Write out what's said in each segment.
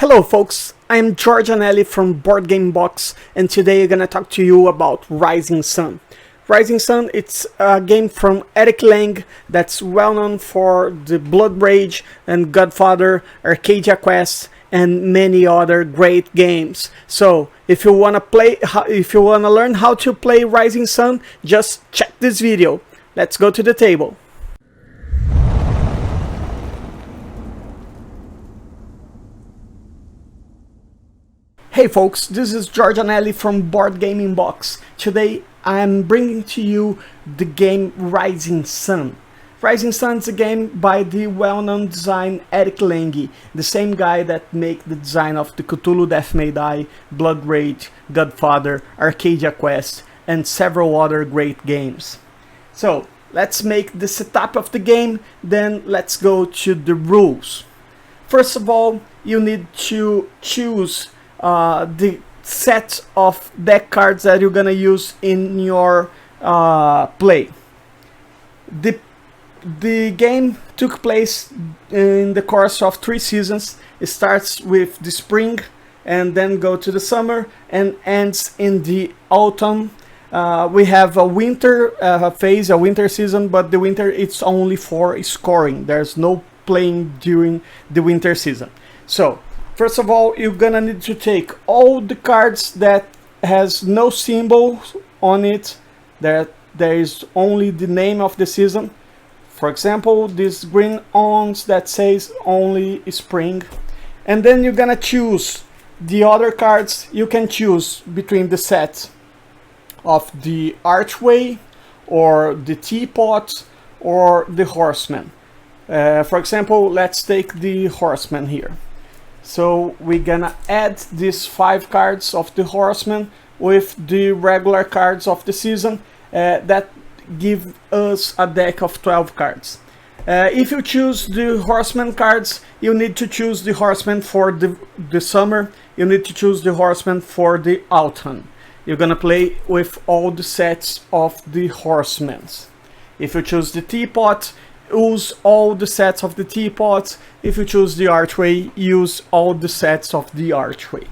Hello folks, I'm George Anelli from BoardGame Box, and today I'm gonna talk to you about Rising Sun. Rising Sun, it's a game from Eric Lang that's well known for the Blood Rage and Godfather, Arcadia Quest, and many other great games. So if you wanna learn how to play Rising Sun, just check this video. Let's go to the table. Hey folks, this is George Anelli from BoardGame Box. Today I'm bringing to you the game Rising Sun. Rising Sun is a game by the well-known design Eric Lang, the same guy that made the design of the Cthulhu Death May Die, Blood Rage, Godfather, Arcadia Quest, and several other great games. So let's make the setup of the game, then let's go to the rules. First of all, you need to choose the set of deck cards that you're gonna use in your play. The game took place in the course of 3 seasons. It starts with the spring and then go to the summer and ends in the autumn. We have a winter phase, a winter season, but the winter it's only for scoring. There's no playing during the winter season. So first of all, you're gonna need to take all the cards that has no symbol on it, that there is only the name of the season. For example, this green ons that says only spring. And then you're gonna choose the other cards. You can choose between the set of the archway or the teapot or the horseman. For example, let's take the horseman here. So we're gonna add these 5 cards of the horseman with the regular cards of the season that give us a deck of 12 cards. If you choose the horseman cards, you need to choose the horseman for the summer. You need to choose the horseman for the autumn. You're gonna play with all the sets of the horsemen. If you choose the teapot, use all the sets of the teapots. If you choose the archway, use all the sets of the archway.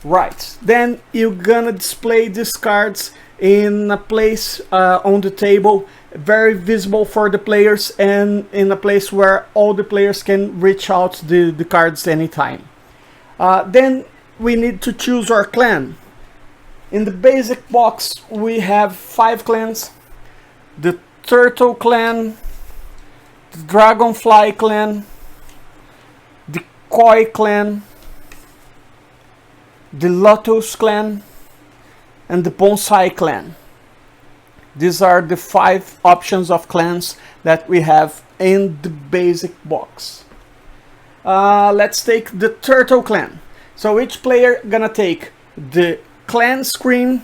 Right, then you're gonna display these cards in a place on the table, very visible for the players, and in a place where all the players can reach out the cards anytime. Then we need to choose our clan. In the basic box we have 5 clans: the Turtle Clan, the Dragonfly Clan, the Koi Clan, the Lotus Clan, and the Bonsai Clan. These are the 5 options of clans that we have in the basic box. Let's take the Turtle Clan. So each player gonna take the clan screen,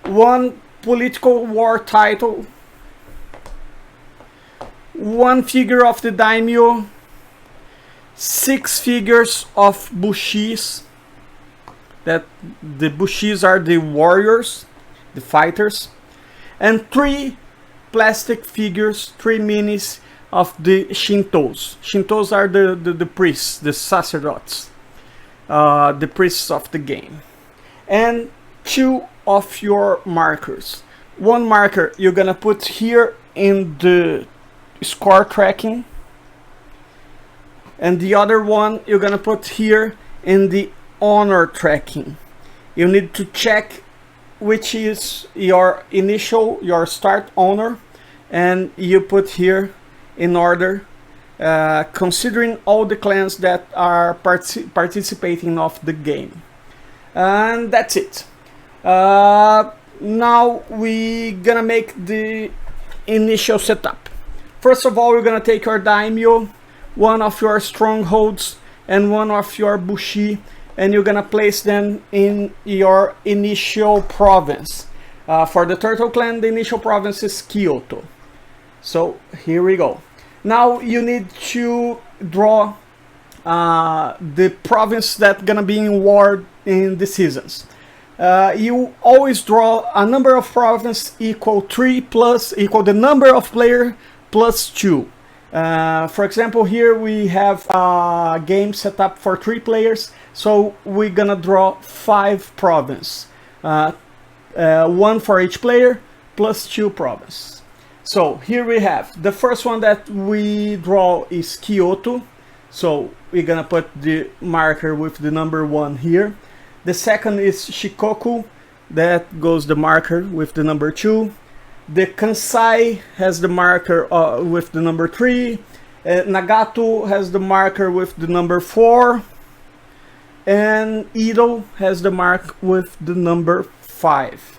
1 political war title, 1 figure of the daimyo, 6 figures of bushis. That the bushis are the warriors, the fighters, and 3 plastic figures, 3 minis of the Shintos. Shintos are the priests, the sacerdotes, the priests of the game, and 2 of your markers. 1 marker you're gonna put here in the score tracking, and the other one you're gonna put here in the honor tracking. You need to check which is your start honor, and you put here in order, considering all the clans that are participating of the game. And that's it. Now we gonna make the initial setup. First of all, we're gonna take your daimyo, 1 of your strongholds, and 1 of your bushi, and you're gonna place them in your initial province. For the Turtle Clan, the initial province is Kyoto. So here we go. Now you need to draw the province that's gonna be in war in the seasons. You always draw a number of provinces equal 3 plus equal the number of player plus 2. For example, here we have a game set up for 3 players, so we're gonna draw 5 province, 1 for each player plus 2 province. So here we have the first one that we draw is Kyoto, so we're gonna put the marker with the number 1 here. The second is Shikoku, that goes the marker with the number 2. The Kansai has the marker with the number 3. Nagato has the marker with the number 4. And Edo has the mark with the number 5.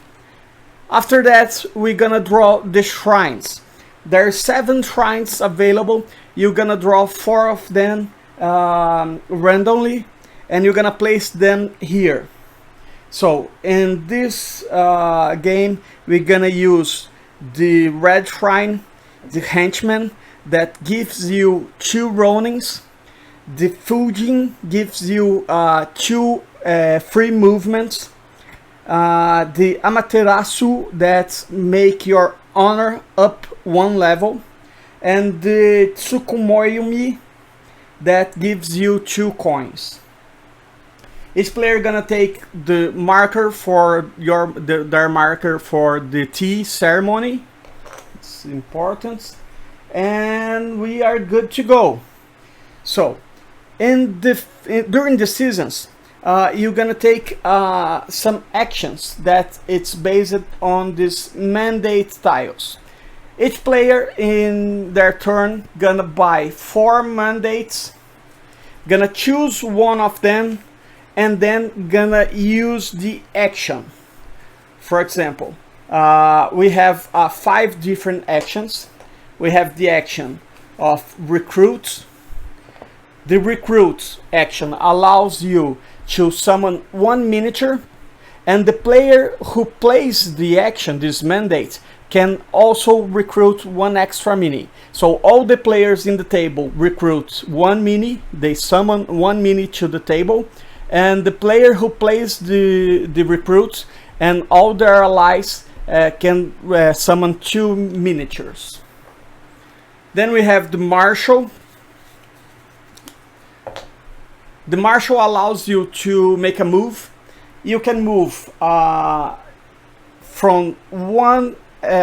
After that, we're gonna draw the shrines. There are 7 shrines available. You're gonna draw 4 of them randomly, and you're gonna place them here. So in this game, we're gonna use the red shrine, the henchman, that gives you 2 ronins. The Fujin gives you 2 free movements. The Amaterasu that make your honor up 1 level. And the Tsukumoyumi that gives you 2 coins. Each player gonna take the marker for their marker for the tea ceremony. It's important, and we are good to go. So, during the seasons, you're gonna take some actions that it's based on these mandate tiles. Each player in their turn gonna buy 4 mandates, gonna choose one of them, and then gonna use the action. For example, we have 5 different actions. We have the action of recruit. The recruit action allows you to summon 1 miniature, and the player who plays the action, this mandate, can also recruit 1 extra mini. So all the players in the table recruit 1 mini, they summon 1 mini to the table, and the player who plays the recruits and all their allies can summon 2 miniatures. Then we have the marshal. The marshal allows you to make a move. You can move from one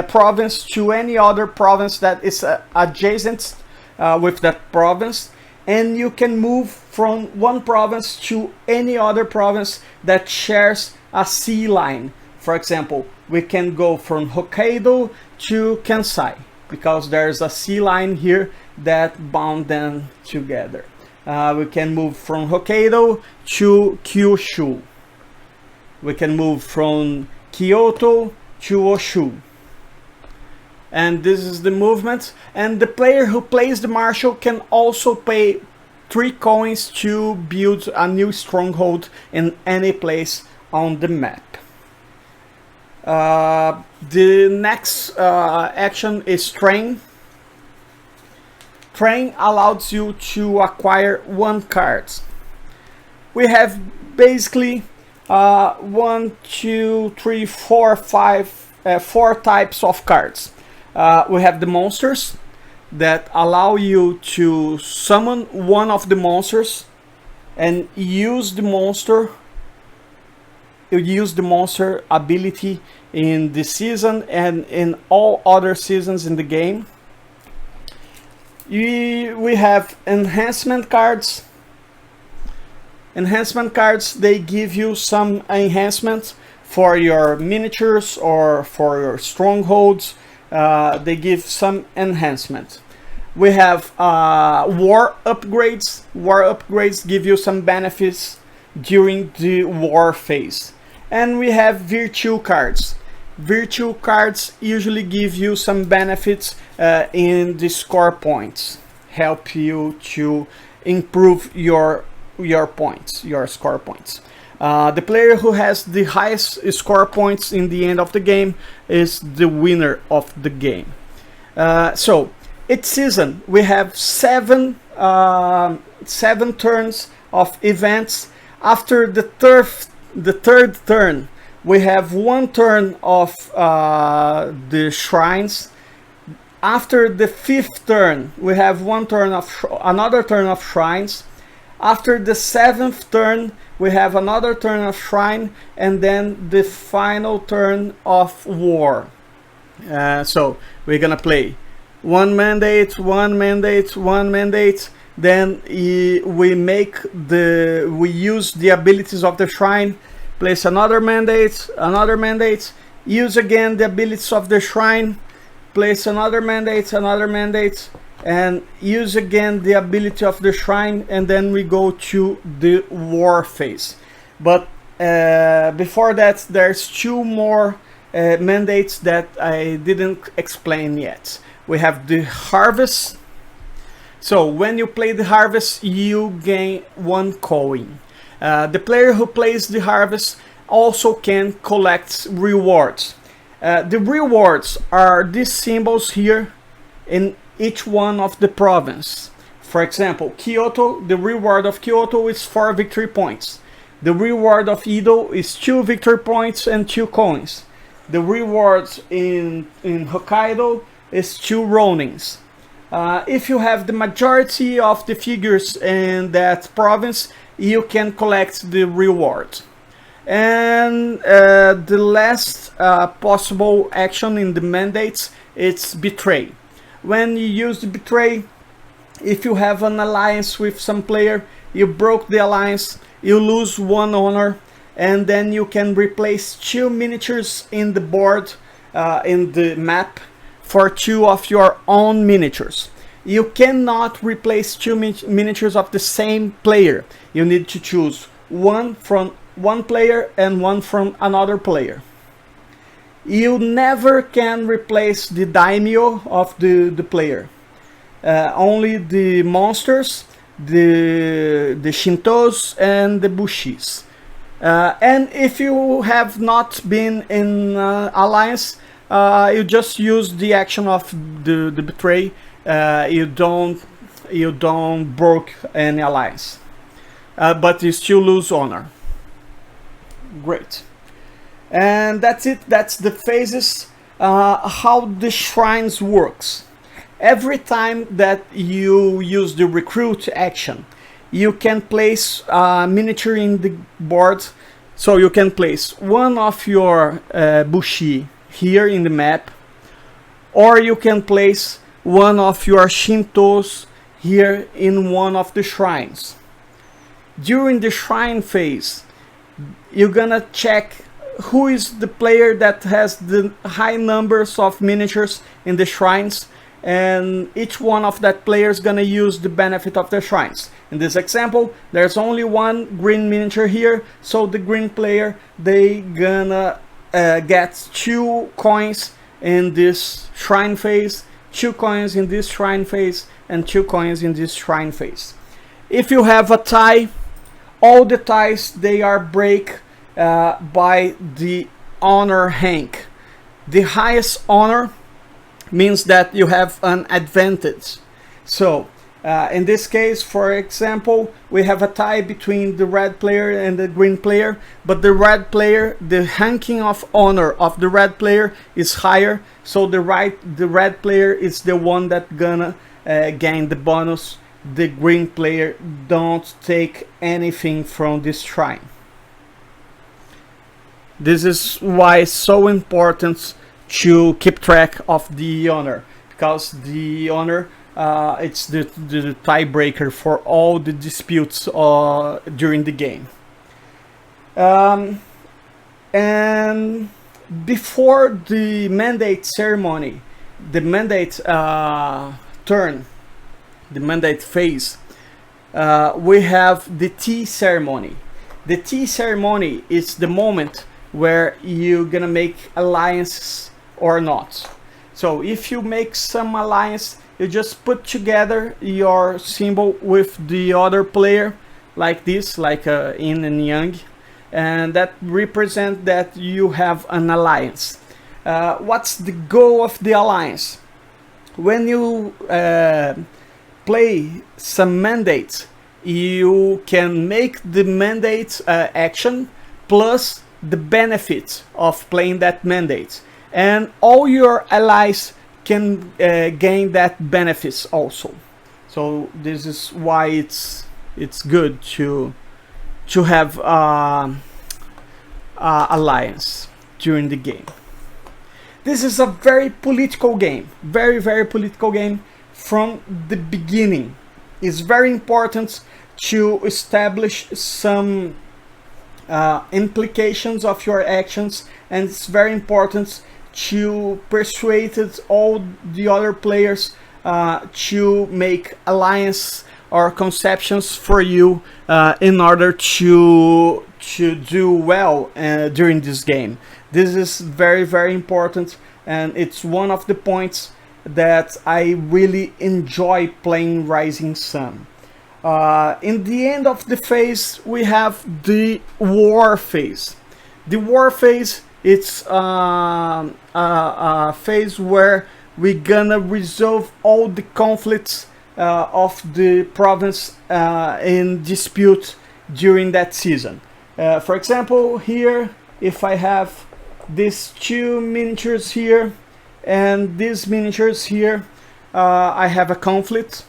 province to any other province that is adjacent with that province, and you can move from one province to any other province that shares a sea line. For example, we can go from Hokkaido to Kansai because there's a sea line here that bound them together. We can move from Hokkaido to Kyushu. We can move from Kyoto to Oshu. And this is the movement. And the player who plays the marshal can also pay 3 coins to build a new stronghold in any place on the map. The next action is train. Train allows you to acquire 1 card. We have basically 1, 2, 3, 4, 5, 4 types of cards. We have the monsters that allow you to summon 1 of the monsters and use the monster ability in the season and in all other seasons in the game. We have enhancement cards. Enhancement cards, they give you some enhancements for your miniatures or for your strongholds. They give some enhancement. We have war upgrades. War upgrades give you some benefits during the war phase. And we have virtue cards. Virtue cards usually give you some benefits in the score points, help you to improve your points, your score points. The player who has the highest score points in the end of the game is the winner of the game. So each season we have 7 turns of events. After the third turn, we have 1 turn of the shrines. After the 5th turn, we have another turn of shrines. After the 7th turn, we have another turn of shrine, and then the final turn of war. So we're gonna play one mandate, one mandate, one mandate. Then we use the abilities of the shrine, place another mandate, use again the abilities of the shrine, place another mandate, and use again the ability of the shrine, and then we go to the war phase. But before that, there's 2 more mandates that I didn't explain yet. We have the harvest. So when you play the harvest, you gain 1 coin. The player who plays the harvest also can collect rewards. The rewards are these symbols here in each one of the province. For example, Kyoto, the reward of Kyoto is 4 victory points. The reward of Edo is 2 victory points and 2 coins. The reward in Hokkaido is 2 ronins. If you have the majority of the figures in that province, you can collect the reward. And the last possible action in the mandates, it's betray. When you use the betray, if you have an alliance with some player, you broke the alliance, you lose 1 honor, and then you can replace 2 miniatures in the board, in the map, for 2 of your own miniatures. You cannot replace 2 miniatures of the same player. You need to choose 1 from one player and 1 from another player. You never can replace the daimyo of the player. Only the monsters, the Shintos, and the Bushis. And if you have not been in alliance, you just use the action of the betray. You don't broke any alliance, but you still lose honor. Great. And that's it. That's the phases. How the shrines works. Every time that you use the recruit action, you can place a miniature in the board. So you can place 1 of your Bushi here in the map, or you can place 1 of your Shintos here in one of the shrines. During the shrine phase, you're gonna check who is the player that has the high numbers of miniatures in the shrines, and each one of that player is gonna use the benefit of the shrines. In this example, there's only 1 green miniature here, so the green player, they gonna get 2 coins in this shrine phase, 2 coins in this shrine phase, and 2 coins in this shrine phase. If you have a tie, all the ties, they are break by the honor rank. The highest honor means that you have an advantage. So in this case, for example, we have a tie between the red player and the green player, but the red player, the ranking of honor of the red player is higher, so the red player is the one that gonna gain the bonus. The green player don't take anything from this shrine. This is why it's so important to keep track of the honor, because the honor it's the tiebreaker for all the disputes during the game. And before the mandate ceremony, the mandate turn, the mandate phase, we have the tea ceremony. The tea ceremony is the moment where you're gonna make alliances or not. So if you make some alliance, you just put together your symbol with the other player like this, like yin and yang, and that represent that you have an alliance. What's the goal of the alliance? When you play some mandates, you can make the mandate action plus the benefit of playing that mandate, and all your allies can gain that benefits also. So this is why it's good to have alliance during the game. This is a very political game, very political game from the beginning. It's very important to establish some implications of your actions, and it's very important to persuade all the other players to make alliance or conceptions for you in order to do well during this game. This is very important, and it's one of the points that I really enjoy playing Rising Sun. In the end of the phase, we have the war phase. The war phase, it's a phase where we're gonna resolve all the conflicts of the province in dispute during that season. For example, here, if I have these two miniatures here and these miniatures here, I have a conflict,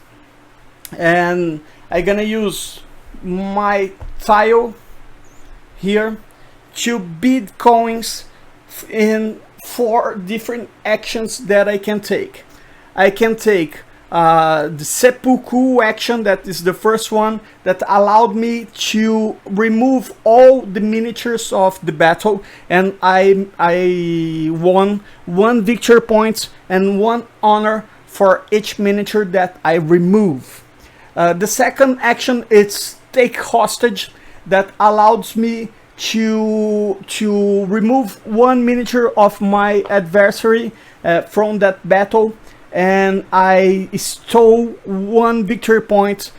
and I'm gonna use my tile here to bid coins in 4 different actions that I can take. I can take the seppuku action, that is the first one, that allowed me to remove all the miniatures of the battle, and I won 1 victory point and 1 honor for each miniature that I remove. The second action is take hostage, that allows me to remove 1 miniature of my adversary from that battle, and I stole 1 victory point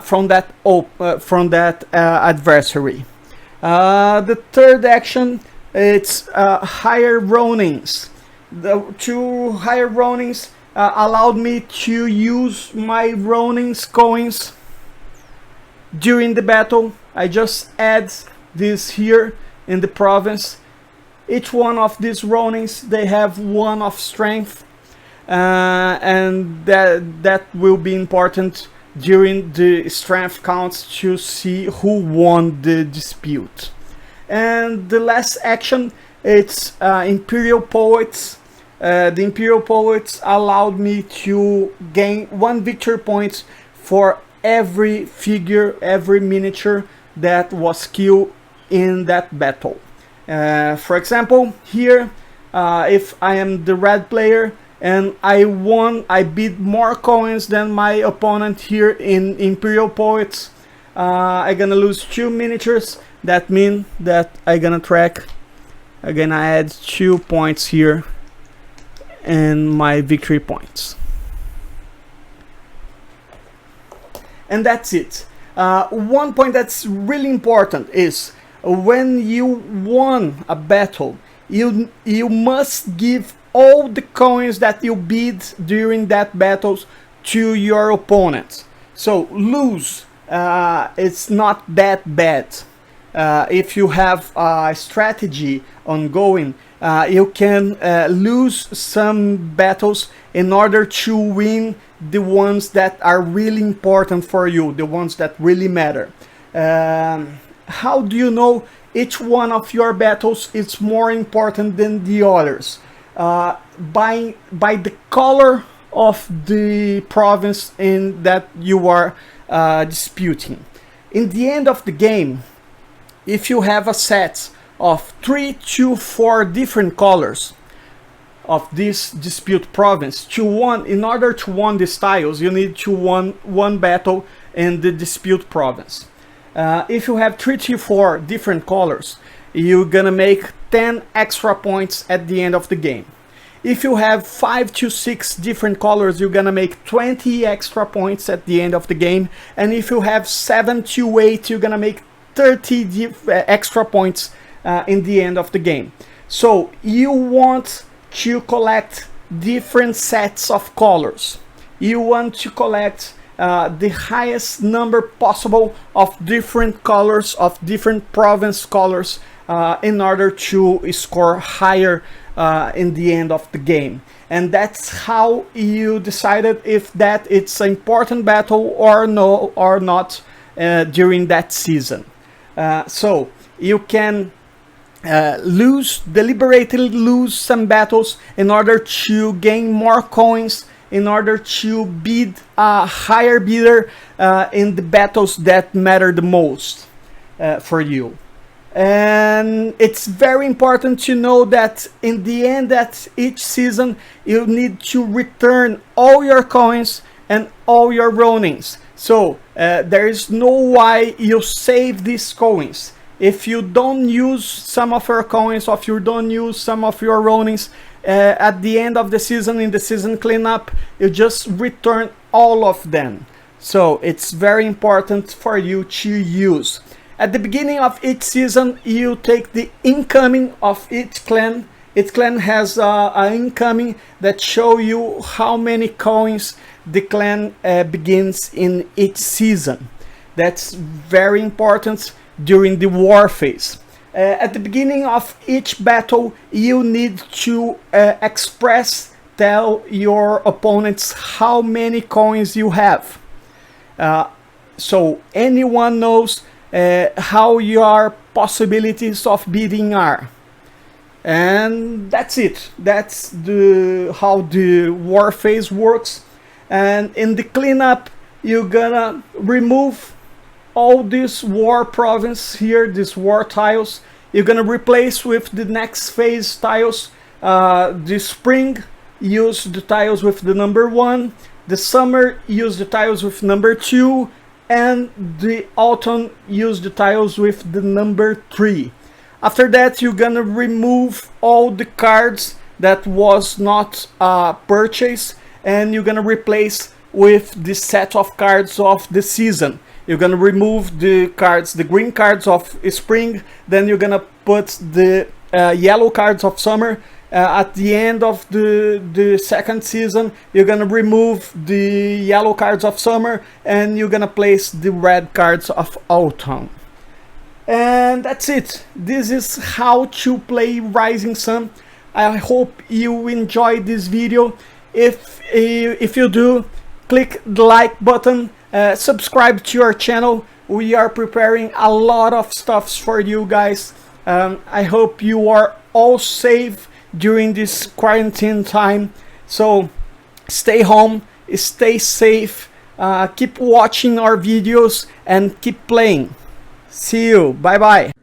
from that adversary. The third action, it's higher Ronins. The 2 higher Ronins allowed me to use my Ronins coins during the battle. I just add this here in the province. Each one of these Ronins, they have 1 of strength, and that will be important during the strength counts to see who won the dispute. And the last action, it's Imperial Poets. The Imperial Poets allowed me to gain 1 victory point for every figure, every miniature that was killed in that battle. For example, here, if I am the red player and I bid more coins than my opponent here in Imperial Poets, I'm gonna lose 2 miniatures. That means that I'm gonna add 2 points here and my victory points. And that's it. One point that's really important is when you won a battle, you must give all the coins that you bid during that battles to your opponent. So lose, it's not that bad. If you have a strategy ongoing, you can lose some battles in order to win the ones that are really important for you, the ones that really matter. How do you know each one of your battles is more important than the others? By the color of the province in that you are disputing. In the end of the game, if you have a set of 3 to 4 different colors of this dispute province, in order to win these tiles, you need to win 1 battle in the dispute province. If you have 3 to 4 different colors, you're gonna make 10 extra points at the end of the game. If you have 5 to 6 different colors, you're gonna make 20 extra points at the end of the game. And if you have 7 to 8, you're gonna make 30 extra points in the end of the game. So you want to collect different sets of colors. You want to collect the highest number possible of different colors, of different province colors, in order to score higher in the end of the game. and that's how you decided if that it's an important battle or no or not during that season. So you can deliberately lose some battles in order to gain more coins, in order to bid a higher bidder in the battles that matter the most for you. And it's very important to know that in the end at each season you need to return all your coins and all your ronings. So there is no why you save these coins. If you don't use some of your coins, or if you don't use some of your ronings at the end of the season, in the season cleanup, you just return all of them. So it's very important for you to use. At the beginning of each season, you take the incoming of each clan. Each clan has an incoming that show you how many coins the clan begins in each season. That's very important during the war phase. At the beginning of each battle, you need to tell your opponents how many coins you have. So anyone knows how your possibilities of bidding are. And that's it. That's how the war phase works. And in the cleanup, you're gonna remove all this war province here, these war tiles. You're gonna replace with the next phase tiles. The spring, use the tiles with the number 1. The summer, use the tiles with number 2. And the autumn, use the tiles with the number 3. After that, you're gonna remove all the cards that was not purchased, and you're gonna replace with the set of cards of the season. You're gonna remove the cards, the green cards of spring, then you're gonna put the yellow cards of summer. At the end of the second season, you're gonna remove the yellow cards of summer, and you're gonna place the red cards of autumn. And that's it. This is how to play Rising Sun. I hope you enjoyed this video. If you do, click the like button, subscribe to our channel. We are preparing a lot of stuffs for you guys. I hope you are all safe during this quarantine time. So stay home, stay safe, keep watching our videos, and keep playing. See you. Bye bye.